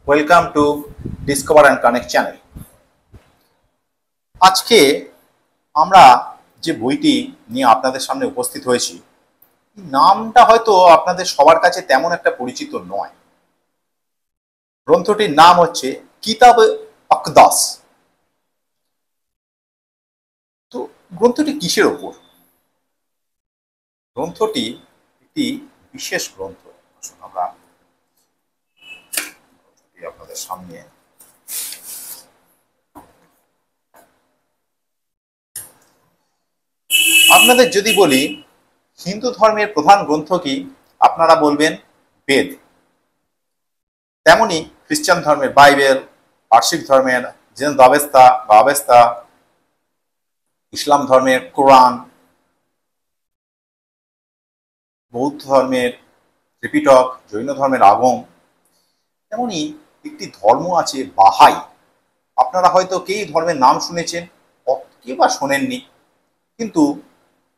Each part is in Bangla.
Welcome to discover and connect channel. আজকে আমরা যে বইটি নিয়ে আপনাদের সামনে উপস্থিত হয়েছি, নামটা হয়তো আপনাদের সবার কাছে তেমন একটা পরিচিত নয়। গ্রন্থটির নাম হচ্ছে কিতাব আকদাস। তো গ্রন্থটি কিসের ওপর? গ্রন্থটি একটি বিশেষ গ্রন্থ। আমরা আপনাদের সামনে আপনাদের যদি বলি হিন্দু ধর্মের প্রধান গ্রন্থ কি, আপনারা বলবেন বেদ। তেমনি খ্রিস্টান ধর্মের বাইবেল, পার্সিক ধর্মের জেন দাবেস্তা বা আবেস্তা, ইসলাম ধর্মের কোরআন, বৌদ্ধ ধর্মের ত্রিপিটক, জৈন ধর্মের আগম। তেমনি একটি ধর্ম আছে বাহাই। আপনারা হয়তো কেই ধর্মের নাম শুনেছেন, কে বা শোনেননি, কিন্তু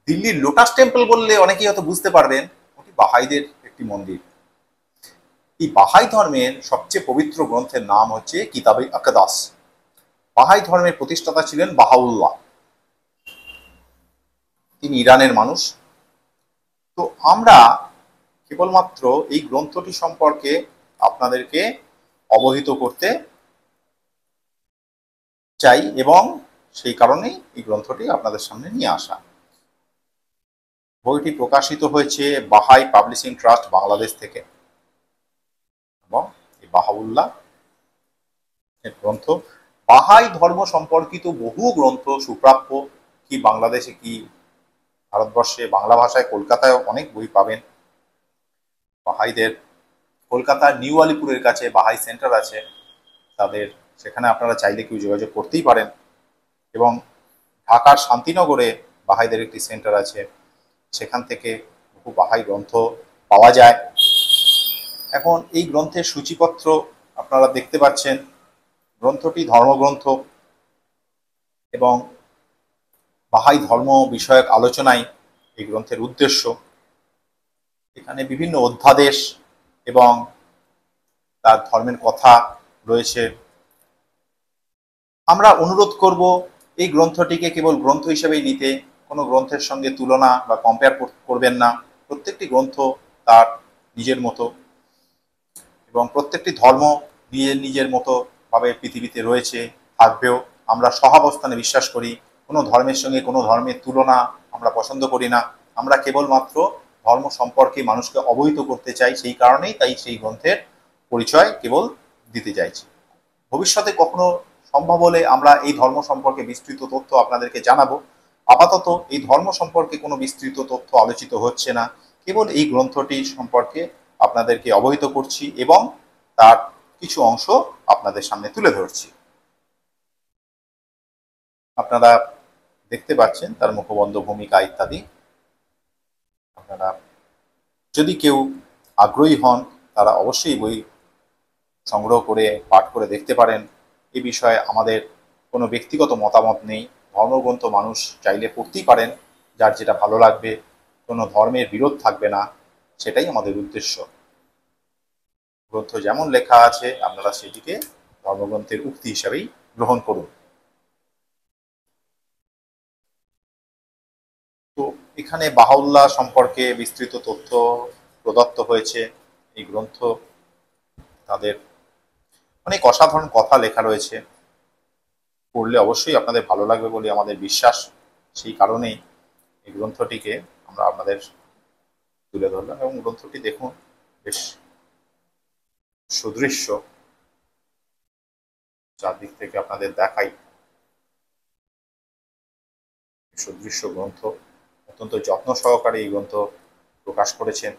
দিল্লির লোটাস টেম্পল বললে অনেকেই হয়তো বুঝতে পারবেন ওটি বাহাইদের একটি মন্দির। এই বাহাই ধর্মের সবচেয়ে পবিত্র গ্রন্থের নাম হচ্ছে কিতাবে আকদাস। বাহাই ধর্মের প্রতিষ্ঠাতা ছিলেন বাহাউল্লাহ। তিনি ইরানের মানুষ। তো আমরা কেবলমাত্র এই গ্রন্থটি সম্পর্কে আপনাদেরকে অবহিত করতে চাই এবং সেই কারণেই এই গ্রন্থটি আপনাদের সামনে নিয়ে আসা। বইটি প্রকাশিত হয়েছে বাহাই পাবলিশিং ট্রাস্ট বাংলাদেশ থেকে এবং এই বাহাউল্লাহ গ্রন্থ। বাহাই ধর্ম সম্পর্কিত বহু গ্রন্থ সুপ্রাপ্য, কি বাংলাদেশে কি ভারতবর্ষে বাংলা ভাষায় কলকাতায় অনেক বই পাবেন। বাহাইদের কলকাতার নিউ আলিপুরের কাছে বাহাই সেন্টার আছে, তাদের সেখানে আপনারা চাইলে কেউ যোগাযোগ করতেই পারেন। এবং ঢাকার শান্তিনগরে বাহাইদের একটি সেন্টার আছে, সেখান থেকে বহু বাহাই গ্রন্থ পাওয়া যায়। এখন এই গ্রন্থের সূচিপত্র আপনারা দেখতে পাচ্ছেন। গ্রন্থটি ধর্মগ্রন্থ এবং বাহাই ধর্ম বিষয়ক আলোচনায় এই গ্রন্থের উদ্দেশ্য। এখানে বিভিন্ন অধ্যাদেশ এবং তার ধর্মের কথা রয়েছে। আমরা অনুরোধ করব এই গ্রন্থটিকে কেবল গ্রন্থ হিসেবেই নিতে, কোনো গ্রন্থের সঙ্গে তুলনা বা কম্পেয়ার করবেন না। প্রত্যেকটি গ্রন্থ তার নিজের মতো এবং প্রত্যেকটি ধর্ম নিজের নিজের মতো ভাবে পৃথিবীতে রয়েছে, থাকবেও। আমরা সহাবস্থানে বিশ্বাস করি, কোনো ধর্মের সঙ্গে কোনো ধর্মের তুলনা আমরা পছন্দ করি না। আমরা কেবলমাত্র ধর্ম সম্পর্কে মানুষকে অবহিত করতে চাই, সেই কারণেই সেই গ্রন্থের পরিচয় কেবল দিতে চাইছি। ভবিষ্যতে কখনো সম্ভব হলে আমরা এই ধর্ম সম্পর্কে বিস্তৃত তথ্য আপনাদেরকে জানাবো। আপাতত এই ধর্ম সম্পর্কে কোনো বিস্তৃত তথ্য আলোচিত হচ্ছে না, কেবল এই গ্রন্থটি সম্পর্কে আপনাদেরকে অবহিত করছি এবং তার কিছু অংশ আপনাদের সামনে তুলে ধরছি। আপনারা দেখতে পাচ্ছেন তার মুখবন্ধ, ভূমিকা ইত্যাদি। আপনারা যদি কেউ আগ্রহী হন, তারা অবশ্যই বই সংগ্রহ করে পাঠ করে দেখতে পারেন। এ বিষয়ে আমাদের কোনো ব্যক্তিগত মতামত নেই। ধর্মগ্রন্থ মানুষ চাইলে পড়তেই পারেন, যার যেটা ভালো লাগবে। কোনো ধর্মের বিরোধ থাকবে না, সেটাই আমাদের উদ্দেশ্য। গ্রন্থ যেমন লেখা আছে আপনারা সেটিকে ধর্মগ্রন্থের উক্তি হিসাবেই গ্রহণ করুন। তো এখানে বাহাউল্লাহ সম্পর্কে বিস্তৃত তথ্য প্রদত্ত হয়েছে। এই গ্রন্থ তাদের অনেক অসাধারণ কথা লেখা রয়েছে, পড়লে অবশ্যই আপনাদের ভালো লাগবে বলে আমাদের বিশ্বাস। সেই কারণেই এই গ্রন্থটিকে আমরা আপনাদের তুলে ধরলাম। এবং গ্রন্থটি দেখুন, বেশ সুদৃশ্য। চারদিক থেকে আপনাদের দেখাই, সুদৃশ্য গ্রন্থ। অত্যন্ত যত্ন সহকারে এই গ্রন্থ প্রকাশ করেছেন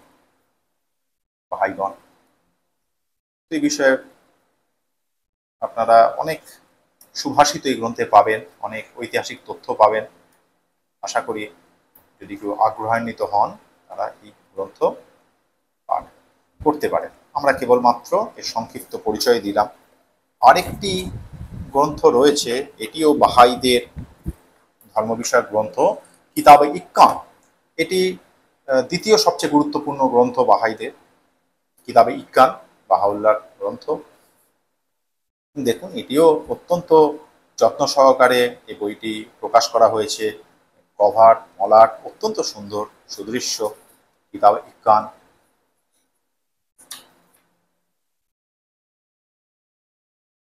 বাহাইগণ। এই বিষয়ে আপনারা অনেক সুভাষিত এই গ্রন্থে পাবেন, অনেক ঐতিহাসিক তথ্য পাবেন। আশা করি যদি কেউ আগ্রহান্বিত হন, তারা এই গ্রন্থ পাঠ করতে পারেন। আমরা কেবলমাত্র এর সংক্ষিপ্ত পরিচয় দিলাম। আরেকটি গ্রন্থ রয়েছে, এটিও বাহাইদের ধর্ম বিষয়ক গ্রন্থ, কিতাবে ইক্কান। এটি দ্বিতীয় সবচেয়ে গুরুত্বপূর্ণ গ্রন্থ বাহাইদের। কিতাবে ইক্কান বাহাউল্লাহর গ্রন্থ। দেখুন, এটিও অত্যন্ত যত্ন সহকারে এই বইটি প্রকাশ করা হয়েছে। কভার মলাট অত্যন্ত সুন্দর, সুদৃশ্য কিতাব ইক্কান।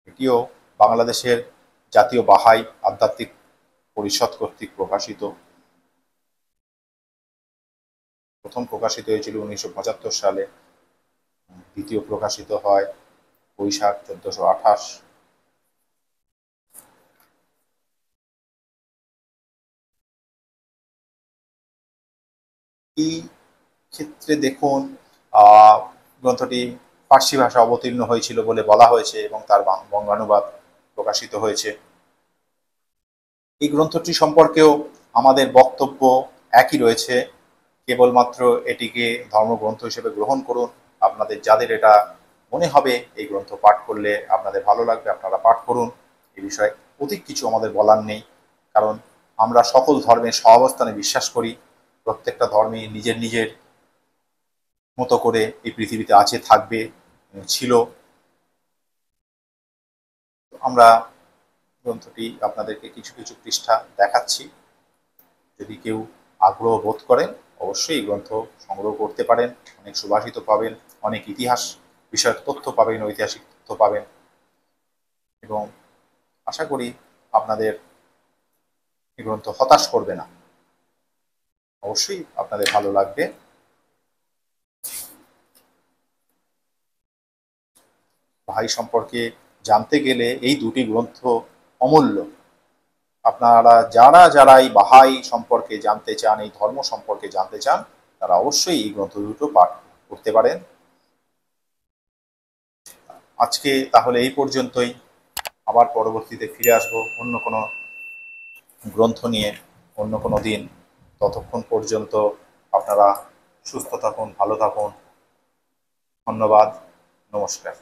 এটিও বাংলাদেশের জাতীয় বাহাই আধ্যাত্মিক পরিষদ কর্তৃক প্রকাশিত। প্রথম প্রকাশিত হয়েছিল 1975 সালে, দ্বিতীয় প্রকাশিত হয় বৈশাখ 1428। এই ক্ষেত্রে দেখুন, গ্রন্থটি ফার্সি ভাষা অবতীর্ণ হয়েছিল বলে বলা হয়েছে এবং তার বঙ্গানুবাদ প্রকাশিত হয়েছে। এই গ্রন্থটি সম্পর্কেও আমাদের বক্তব্য একই রয়েছে, কেবলমাত্র এটিকে ধর্মগ্রন্থ হিসেবে গ্রহণ করুন। আপনাদের যাদের এটা মনে হবে এই গ্রন্থ পাঠ করলে আপনাদের ভালো লাগবে, আপনারা পাঠ করুন। এ বিষয়ে অধিক কিছু আমাদের বলার নেই, কারণ আমরা সকল ধর্মের সহাবস্থানে বিশ্বাস করি। প্রত্যেকটা ধর্মই নিজের নিজের মতো করে এই পৃথিবীতে আছে, থাকবে, ছিল। আমরা গ্রন্থটি আপনাদেরকে কিছু কিছু পৃষ্ঠা দেখাচ্ছি। যদি কেউ আগ্রহ বোধ করেন অবশ্যই এই গ্রন্থ সংগ্রহ করতে পারেন। অনেক সুভাষিত পাবেন, অনেক ইতিহাস বিষয়ক তথ্য পাবেন, ঐতিহাসিক তথ্য পাবেন, এবং আশা করি আপনাদের এই গ্রন্থ হতাশ করবে না, অবশ্যই আপনাদের ভালো লাগবে। বাহাই সম্পর্কে জানতে গেলে এই দুটি গ্রন্থ অমূল্য। আপনারা যারা এই বাহাই সম্পর্কে জানতে চান, এই ধর্ম সম্পর্কে জানতে চান, তারা অবশ্যই এই গ্রন্থ দুটো পাঠ করতে পারেন। আজকে তাহলে এই পর্যন্তই। আবার পরবর্তীতে ফিরে আসবো অন্য কোনো গ্রন্থ নিয়ে, অন্য কোনো দিন। ততক্ষণ পর্যন্ত আপনারা সুস্থ থাকুন, ভালো থাকুন। ধন্যবাদ, নমস্কার।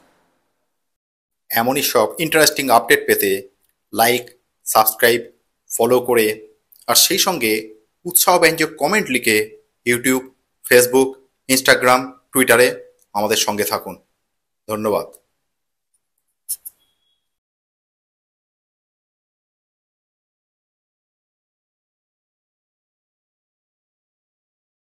এমনই সব ইন্টারেস্টিং আপডেট পেতে লাইক, সাবস্ক্রাইব, ফলো করে, আর সেই সঙ্গে উৎসাহব্যঞ্জক কমেন্ট লিখে ইউটিউব, ফেসবুক, ইনস্টাগ্রাম, টুইটারে আমাদের সঙ্গে থাকুন। ধন্যবাদ।